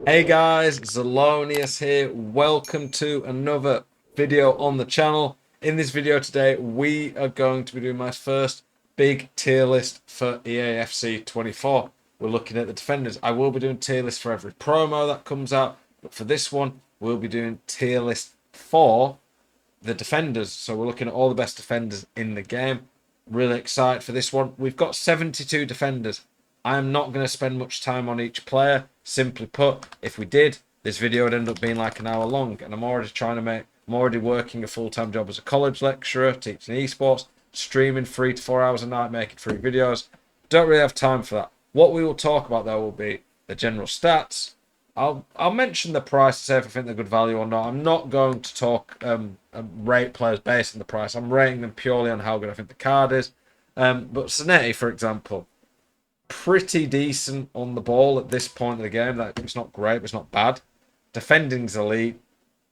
Hey guys, Zelonius here. Welcome to another video on the channel. In this video today, we are going to be doing my first big tier list for EAFC 24. We're looking at the defenders. I will be doing tier list for every promo that comes out, but for this one, we'll be doing tier list for the defenders. So we're looking at all the best defenders in the game. Really excited for this one. We've got 72 defenders. I am not going to spend much time on each player. Simply put, if we did, this video would end up being like an hour long. And I'm already working a full-time job as a college lecturer, teaching esports, streaming 3 to 4 hours a night, making 3 videos. Don't really have time for that. What we will talk about though will be the general stats. I'll mention the price to say if I think they're good value or not. I'm not going to talk rate players based on the price. I'm rating them purely on how good I think the card is. But Zanetti, for example, pretty decent on the ball at this point of the game. That it's not great, but it's not bad. Defending's elite.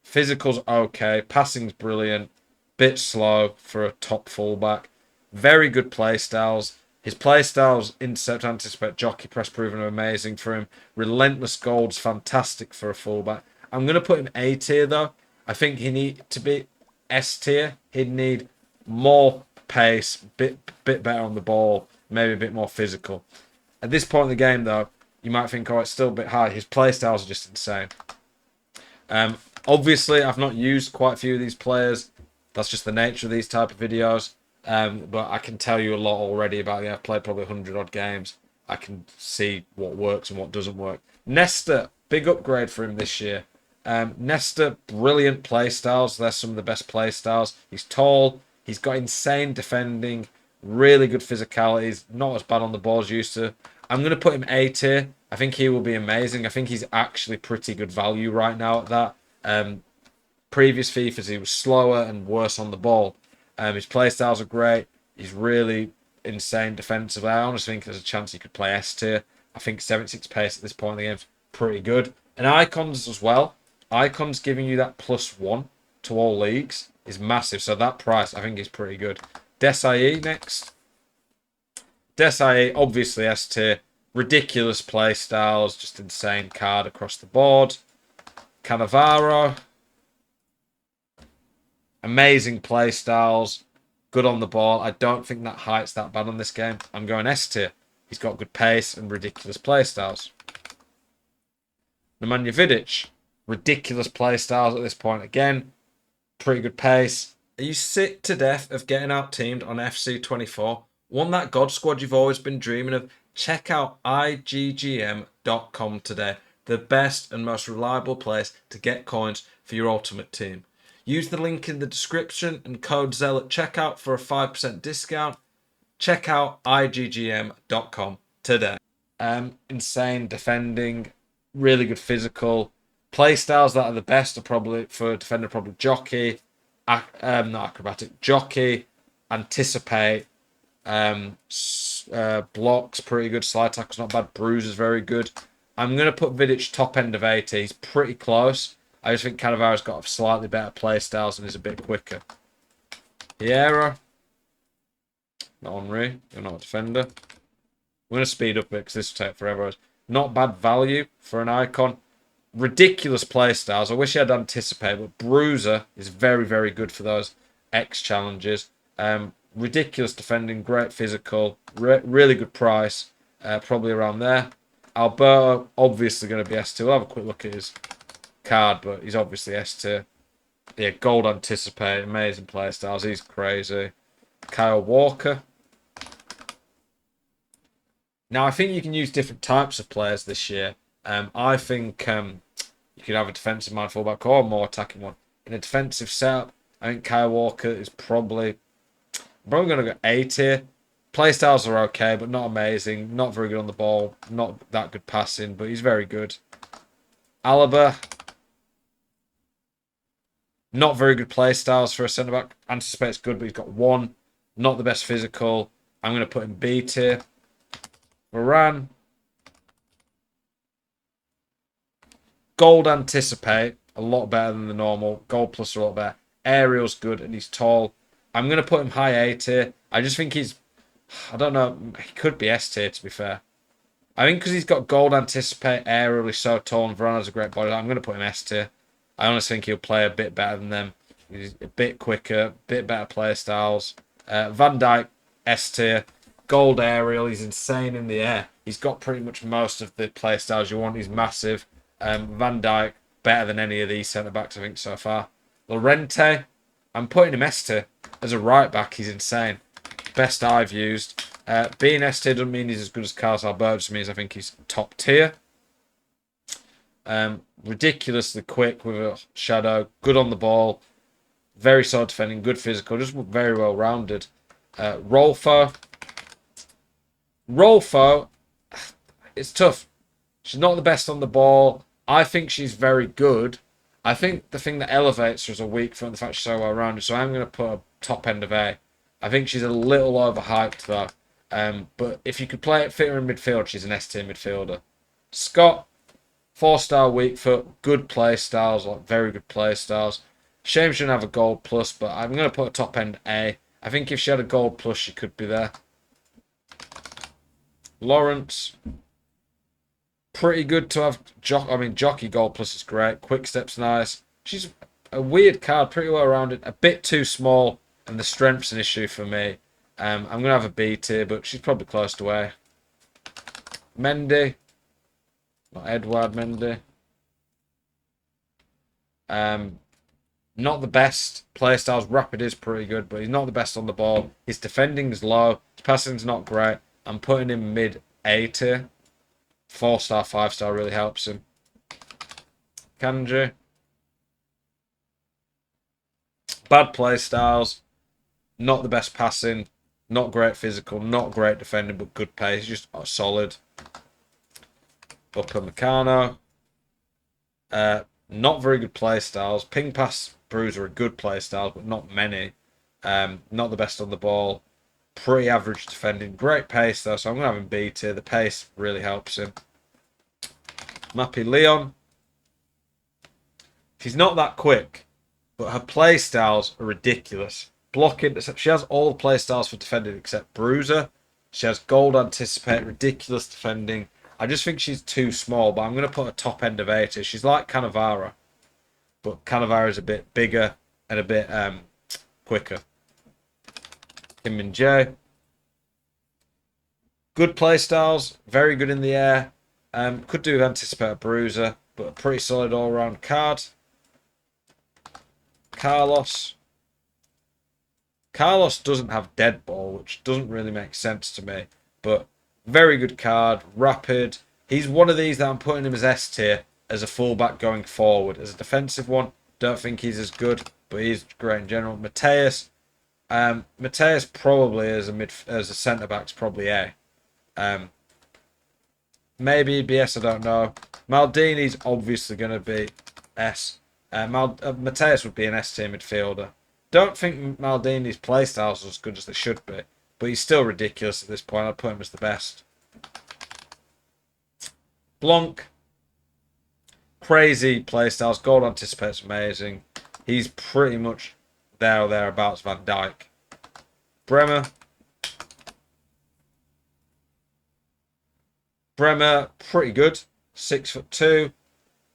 Physical's okay. Passing's brilliant. Bit slow for a top fullback. Very good play styles. His play styles, intercept, anticipate, jockey, press proven are amazing for him. Relentless gold's fantastic for a fullback. I'm going to put him A tier though. I think he need to be S tier. He'd need more pace, bit better on the ball, maybe a bit more physical. At this point in the game though, you might think, oh, it's still a bit high. His play styles are just insane. Obviously, I've not used quite a few of these players. That's just the nature of these type of videos. But I can tell you a lot already about it. I've played probably 100 odd games. I can see what works and what doesn't work. Nesta, big upgrade for him this year. Nesta, brilliant play styles. They're some of the best play styles. He's tall. He's got insane defending. Really good physicality. He's not as bad on the ball as used to. I'm going to put him A tier. I think he will be amazing. I think he's actually pretty good value right now at that. Previous FIFAs, he was slower and worse on the ball. His play styles are great. He's really insane defensively. I honestly think there's a chance he could play S tier. I think 76 pace at this point in the game is pretty good. And icons as well. Icons giving you that +1 to all leagues is massive. So that price I think is pretty good. Desai next. Desai obviously S tier. Ridiculous play styles, just insane card across the board. Cannavaro. Amazing play styles, good on the ball. I don't think that height's that bad on this game. I'm going S tier. He's got good pace and ridiculous play styles. Nemanja Vidic, ridiculous play styles at this point again. Pretty good pace. Are you sick to death of getting out teamed on FC 24? Want that God squad you've always been dreaming of? Check out IGGM.com today. The best and most reliable place to get coins for your ultimate team. Use the link in the description and code ZEL at checkout for a 5% discount. Check out IGGM.com today. Insane defending, really good physical. Play styles that are the best are probably, for a defender, probably jockey, not acrobatic, jockey, anticipate, blocks, pretty good, slide tackles, not bad, bruises, very good. I'm going to put Vidic top end of 80. He's pretty close. I just think Cannavaro's got slightly better play styles and is a bit quicker. Vieira. Not Henry. You're not a defender. I'm going to speed up a bit because this will take forever. Not bad value for an icon. Ridiculous play styles. I wish he had anticipate, but Bruiser is very, very good for those X challenges. Ridiculous defending, great physical, really good price. Probably around there. Alberto, obviously going to be S2. We'll have a quick look at his card, but he's obviously S tier. Yeah, gold anticipate, amazing play styles. He's crazy. Kyle Walker. Now, I think you can use different types of players this year. I think you could have a defensive mind fullback or a more attacking one. In a defensive setup, I think Kyle Walker is probably going to go A tier. Play styles are okay, but not amazing. Not very good on the ball. Not that good passing, but he's very good. Alaba. Not very good play styles for a centre back. Anticipate's good, but he's got 1. Not the best physical. I'm going to put him B tier. Varane. Gold anticipate. A lot better than the normal. Gold plus a lot better. Aerial's good and he's tall. I'm going to put him high A tier. I just think he's... I don't know. He could be S tier, to be fair. I think because he's got gold anticipate, aerially so tall, and Varane has a great body, I'm going to put him S tier. I honestly think he'll play a bit better than them. He's a bit quicker, a bit better play styles. Van Dijk, S tier. Gold aerial, he's insane in the air. He's got pretty much most of the play styles you want. He's massive. Van Dijk, better than any of these centre-backs, I think, so far. Llorente, I'm putting him S tier. As a right-back, he's insane. Best I've used. Being S tier doesn't mean he's as good as Carlos Alberto, just means I think he's top tier. Ridiculously quick with a shadow, good on the ball, very solid defending, good physical, just very well rounded. Rolfo, it's tough. She's not the best on the ball. I think she's very good. I think the thing that elevates her is a weak foot and the fact she's so well rounded. So I'm going to put a top end of A. I think she's a little overhyped though. But if you could play it, fit her in midfield, she's an S tier midfielder. Scott, 4-star weak foot, good play styles, like very good play styles. Shame she didn't have a gold plus, but I'm going to put a top end A. I think if she had a gold plus, she could be there. Lawrence, pretty good to have. Jockey gold plus is great. Quick step's nice. She's a weird card, pretty well rounded. A bit too small, and the strength's an issue for me. I'm going to have a B tier, but she's probably close to A. Mendy. Not Edouard Mendy. Not the best. Playstyle's rapid is pretty good, but he's not the best on the ball. His defending's low. His passing's not great. I'm putting him mid A tier. 4-star, 5-star really helps him. Kanji. Bad playstyles. Not the best passing. Not great physical. Not great defending, but good pace. Just solid. Upamecano. Not very good play styles. Ping pass Bruiser are good play styles, but not many. Not the best on the ball. Pretty average defending. Great pace though, so I'm going to have him B tier. The pace really helps him. Mappy Leon. She's not that quick, but her play styles are ridiculous. Blocking, she has all the play styles for defending except Bruiser. She has gold anticipate, ridiculous defending. I just think she's too small, but I'm going to put a top end of A tier. She's like Cannavaro, but Cannavaro is a bit bigger and a bit quicker. Kim Min Jae. Good play styles, very good in the air. Could do anticipate a Bruiser, but a pretty solid all-round card. Carlos. Carlos doesn't have dead ball, which doesn't really make sense to me, but very good card, rapid. He's one of these that I'm putting him as S tier as a fullback going forward. As a defensive one, don't think he's as good, but he's great in general. Mateus. Mateus probably as a centre back is probably A. Maybe BS, I don't know. Maldini's obviously going to be S. Mateus would be an S tier midfielder. Don't think Maldini's playstyles are as good as they should be, but he's still ridiculous at this point. I'd put him as the best. Blanc. Crazy playstyles. Gold anticipates amazing. He's pretty much there or thereabouts Van Dijk. Bremer. Bremer, pretty good. 6'2".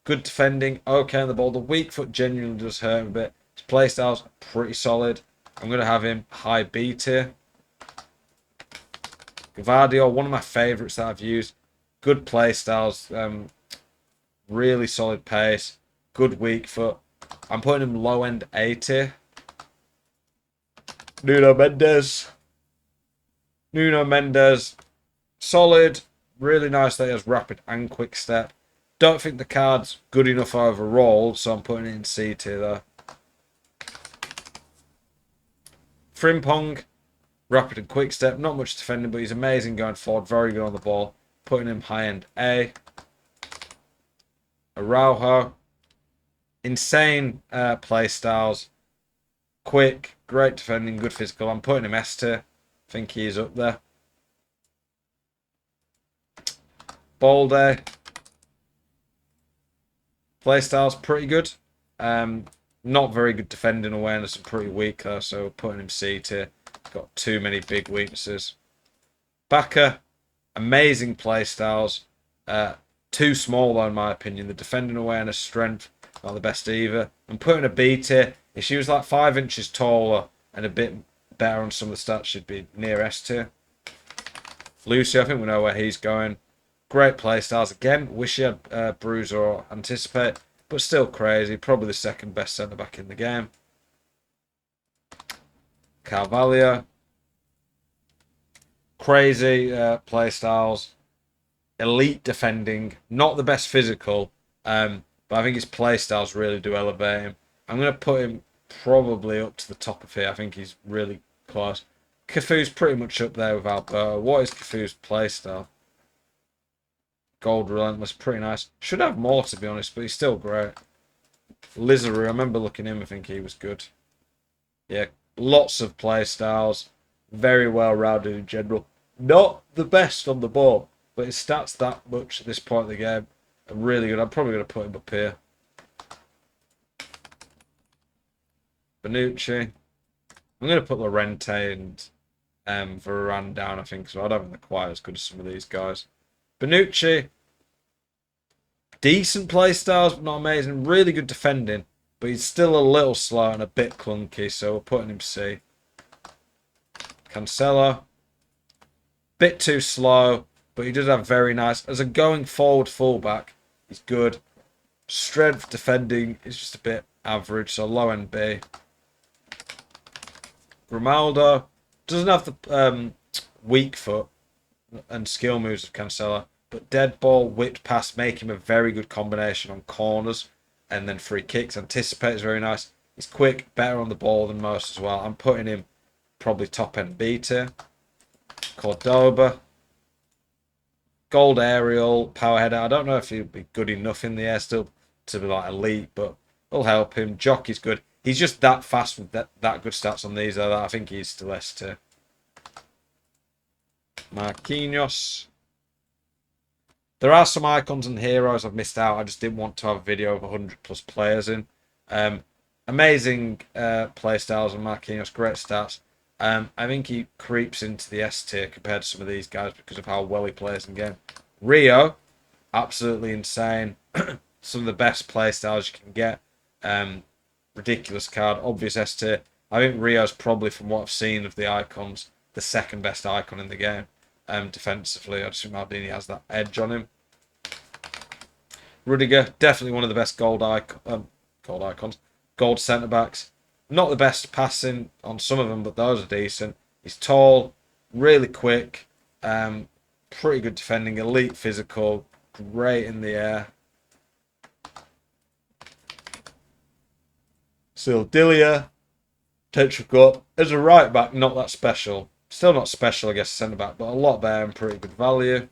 Good defending. Okay on the ball. The weak foot genuinely does hurt him a bit. His playstyle's pretty solid. I'm going to have him high B tier. Gvardiol, one of my favourites that I've used. Good playstyles. Really solid pace. Good weak foot. I'm putting him low end A tier. Nuno Mendes. Solid. Really nice that he has rapid and quick step. Don't think the card's good enough overall, so I'm putting it in C tier though. Frimpong, rapid and quick step. Not much defending, but he's amazing going forward. Very good on the ball. Putting him high end A. Araujo. Insane play styles. Quick, great defending, good physical. I'm putting him S tier. I think he's up there. Balde. Playstyle's pretty good. Not very good defending awareness and pretty weak though, so putting him C tier. Got too many big weaknesses. Baka. Amazing play styles. Too small though, in my opinion. The defending awareness, strength, not the best either. I'm putting a B tier. If she was like 5 inches taller and a bit better on some of the stats, she'd be near S tier. Lucy, I think we know where he's going. Great play styles. Again, wish he had Bruiser or Anticipate, but still crazy. Probably the second best centre back in the game. Carvalho. Crazy play styles. Elite defending. Not the best physical, but I think his play styles really do elevate him. I'm going to put him probably up to the top of here. I think he's really close. Cafu's pretty much up there with Alberto. What is Cafu's play style? Gold Relentless, pretty nice. Should have more, to be honest, but he's still great. Lizaru, I remember looking at him, I think he was good. Yeah, lots of play styles. Very well rounded in general. Not the best on the ball, but his stats that much at this point of the game are really good. I'm probably going to put him up here. Bonucci. I'm going to put Llorente and Varane down, I think, so I don't think they're quite as good as some of these guys. Bonucci. Decent play styles, but not amazing. Really good defending, but he's still a little slow and a bit clunky, so we're putting him C. Cancelo. Bit too slow, but he does have very nice. As a going forward fullback, he's good. Strength defending is just a bit average, so low end B. Grimaldo doesn't have the weak foot and skill moves of Cancelo, but dead ball, whipped pass make him a very good combination on corners and then free kicks. Anticipate is very nice. He's quick, better on the ball than most as well. I'm putting him probably top end B tier. Cordoba. Gold aerial, power header. I don't know if he'll be good enough in the air still to be like elite, but it'll help him. Jock is good. He's just that fast with that good stats on these, though, that I think he's still S tier. Marquinhos. There are some icons and heroes I've missed out. I just didn't want to have a video of 100 plus players in. Amazing play styles on Marquinhos, great stats. I think he creeps into the S tier compared to some of these guys because of how well he plays in game. Rio, absolutely insane. Some of the best play styles you can get. Ridiculous card, obvious S tier. I think Rio's probably, from what I've seen of the icons, the second best icon in the game. Defensively, I just think Maldini has that edge on him. Rudiger, definitely one of the best gold icons, gold centre backs. Not the best passing on some of them, but those are decent. He's tall, really quick, pretty good defending, elite physical, great in the air. Sildilia, potential gut. As a right back, not that special. Still not special, I guess, centre back, but a lot better and pretty good value.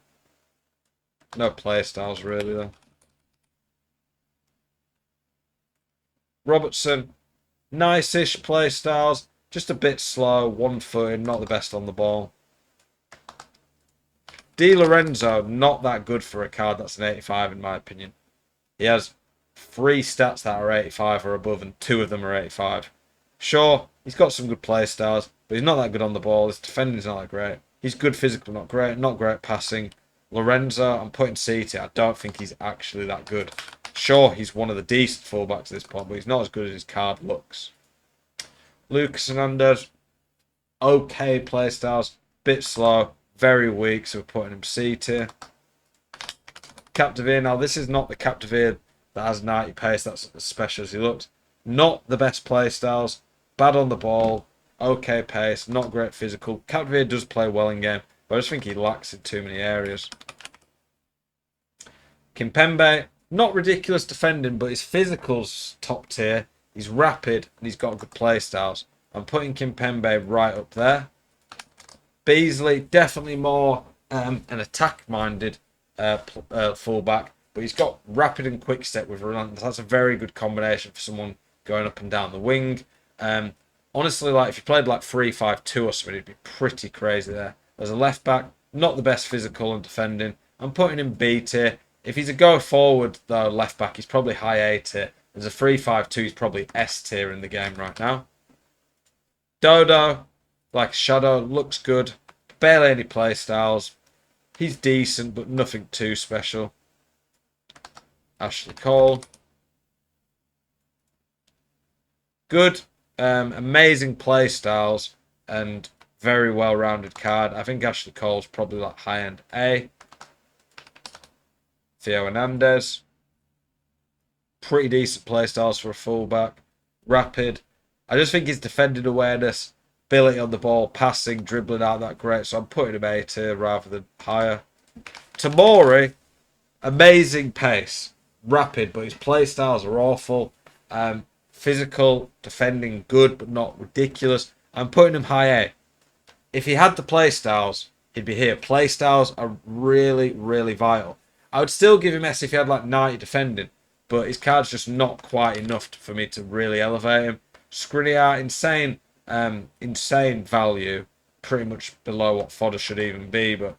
No play styles really though. Robertson, nice-ish play styles, just a bit slow, one-footed, not the best on the ball. Di Lorenzo, not that good for a card that's an 85 in my opinion. He has 3 stats that are 85 or above, and 2 of them are 85. Sure, he's got some good play styles, but he's not that good on the ball. His defending's not that great. He's good physical, not great passing. Lorenzo, I'm putting C tier. I don't think he's actually that good. Sure, he's one of the decent fullbacks at this point, but he's not as good as his card looks. Lucas Hernandez, okay play styles, bit slow, very weak, so we're putting him C tier. Capdevere, now this is not the Capdevere that has 90 pace, that's as special as he looks. Not the best play styles, bad on the ball, okay pace, not great physical. Capdevere does play well in game, but I just think he lacks in too many areas. Kimpembe, not ridiculous defending, but his physical's top tier. He's rapid and he's got good play styles. I'm putting Kimpembe right up there. Beasley, definitely more an attack-minded fullback, but he's got rapid and quick step with relentless. That's a very good combination for someone going up and down the wing. Honestly, like if you played like 3-5-2 or something, it'd be pretty crazy there. As a left back, not the best physical and defending. I'm putting him B tier. If he's a go forward though left back, he's probably high A tier. As a 3-5-2, he's probably S tier in the game right now. Dodo, like Shadow, looks good. Barely any play styles. He's decent, but nothing too special. Ashley Cole. Good. Amazing play styles and very well-rounded card. I think Ashley Cole's probably like high-end A. Theo Hernandez. Pretty decent play styles for a fullback. Rapid. I just think his defending awareness, ability on the ball, passing, dribbling out that great. So I'm putting him A tier rather than higher. Tamori, amazing pace. Rapid, but his play styles are awful. Physical, defending good, but not ridiculous. I'm putting him high A. If he had the play styles, he'd be here. Play styles are really, really vital. I would still give him S if he had like 90 defending, but his card's just not quite enough for me to really elevate him. Skriniar, insane value, pretty much below what fodder should even be, but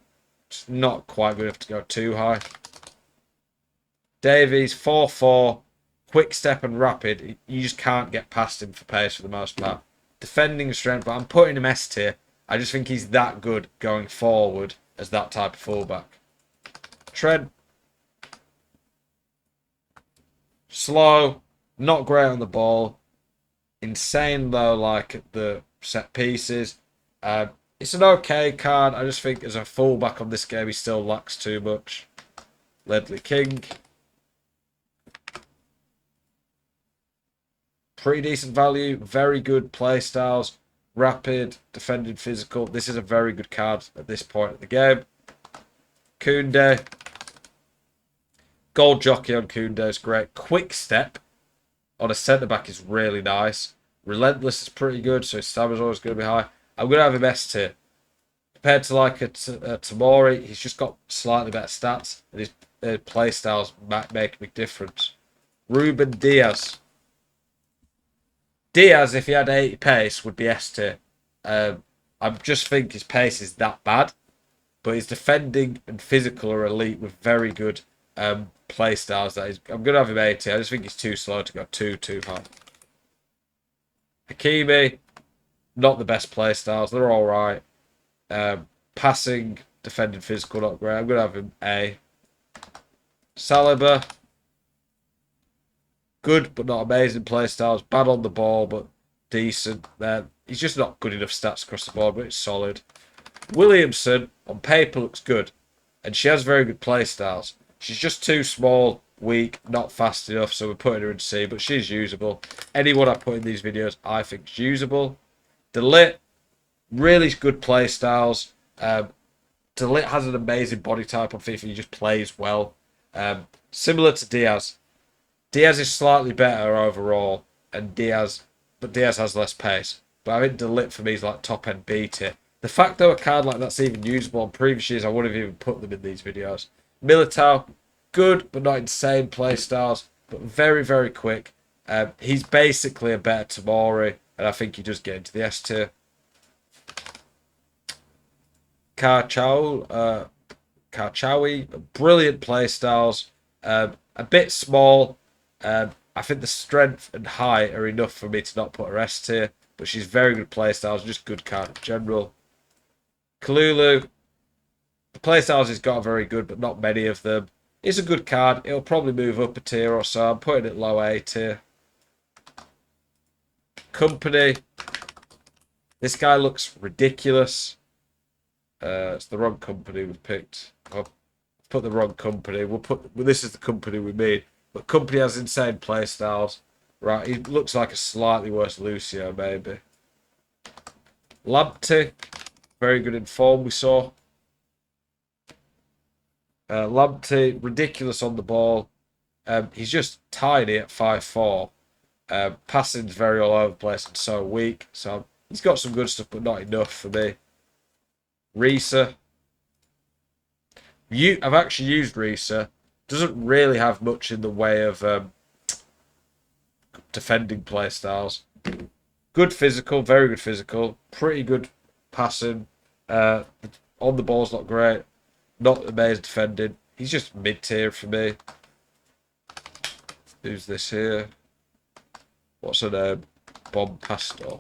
it's not quite good enough to go too high. Davies, 4-4, quick step and rapid. You just can't get past him for pace for the most part. Defending strength, but I'm putting him S tier. I just think he's that good going forward as that type of fullback. Trent. Slow, not great on the ball. Insane though, like at the set pieces. It's an okay card. I just think as a fullback on this game, he still lacks too much. Ledley King. Pretty decent value. Very good play styles. Rapid, defended, physical. This is a very good card at this point of the game. Koundé. Gold jockey on Koundé is great. Quick step on a centre-back is really nice. Relentless is pretty good, so his stamina's always going to be high. I'm going to have him S tier. Compared to like a Tamori, he's just got slightly better stats, and his play styles make a big difference. Ruben Diaz. Diaz, if he had 80 pace, would be S tier. I just think his pace is that bad, but his defending and physical are elite with very good play styles. I'm going to have him 80. I just think he's too slow to go too high. Hakimi, not the best play styles. They're all right. Passing, defending, physical, not great. I'm going to have him A. Saliba, good but not amazing play styles. Bad on the ball but decent. He's just not good enough stats across the board, but it's solid. Williamson, on paper, looks good. And she has very good play styles. She's just too small, weak, not fast enough, so we're putting her in C, but she's usable. Anyone I put in these videos, I think is usable. Delit, really good play styles. Delit has an amazing body type on FIFA. He just plays well. Similar to Diaz. Diaz is slightly better overall, but Diaz has less pace. But I think Delit for me is like top end B tier. The fact though a card like that's even usable on previous years, I wouldn't have even put them in these videos. Militao, good but not insane play styles, but very, very quick. He's basically a better Tamori, and I think he does get into the S tier. Karchawi, brilliant play styles. A bit small. I think the strength and height are enough for me to not put her S tier, but she's very good play styles, just good card in general. Kalulu, the play styles he's got are very good, but not many of them. It's a good card. It'll probably move up a tier or so. I'm putting it low A tier. Company. This guy looks ridiculous. It's the wrong company we've picked. I'll put the wrong company. This is the company we made. But company has insane play styles. Right, he looks like a slightly worse Lucio, maybe. Lamptey, very good in form, we saw. Lamptey, ridiculous on the ball. He's just tiny at 5'4". Passing's very all over the place and so weak. So he's got some good stuff, but not enough for me. Risa. I've actually used Risa. Doesn't really have much in the way of defending play styles. Good physical, very good physical. Pretty good passing. On the ball's not great. Not amazing defending. He's just mid-tier for me. Who's this here? What's her name? Bomb Pastor.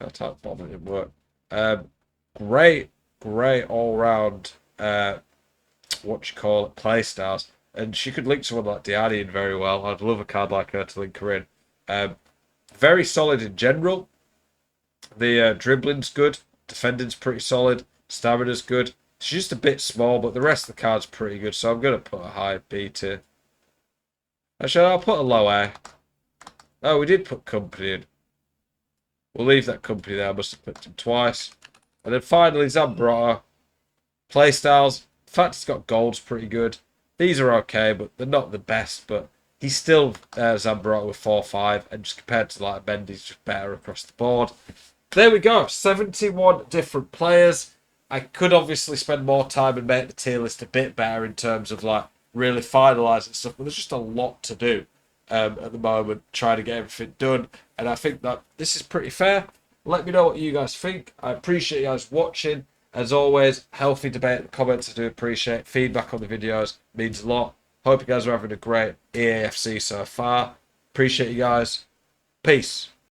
I typed bottom, it didn't work. Great, great all round. What you call it, play styles. And she could link someone like Diani in very well. I'd love a card like her to link her in. Very solid in general. The dribbling's good. Defending's pretty solid. Stamina's good. She's just a bit small, but the rest of the card's pretty good. So I'm going to put a high B tier. Actually, I'll put a low A. Oh, we did put company in. We'll leave that company there. I must have picked him twice. And then finally, Zambrotta. Playstyles. In fact, he's got gold's pretty good. These are okay, but they're not the best. But he's still Zambrotta with 4-5. And just compared to like Mendy's just better across the board. There we go. 71 different players. I could obviously spend more time and make the tier list a bit better in terms of like really finalising stuff. But there's just a lot to do at the moment, trying to get everything done. And I think that this is pretty fair. Let me know what you guys think. I appreciate you guys watching. As always, healthy debate in the comments. I do appreciate feedback on the videos. Means a lot. Hope you guys are having a great EAFC so far. Appreciate you guys. Peace.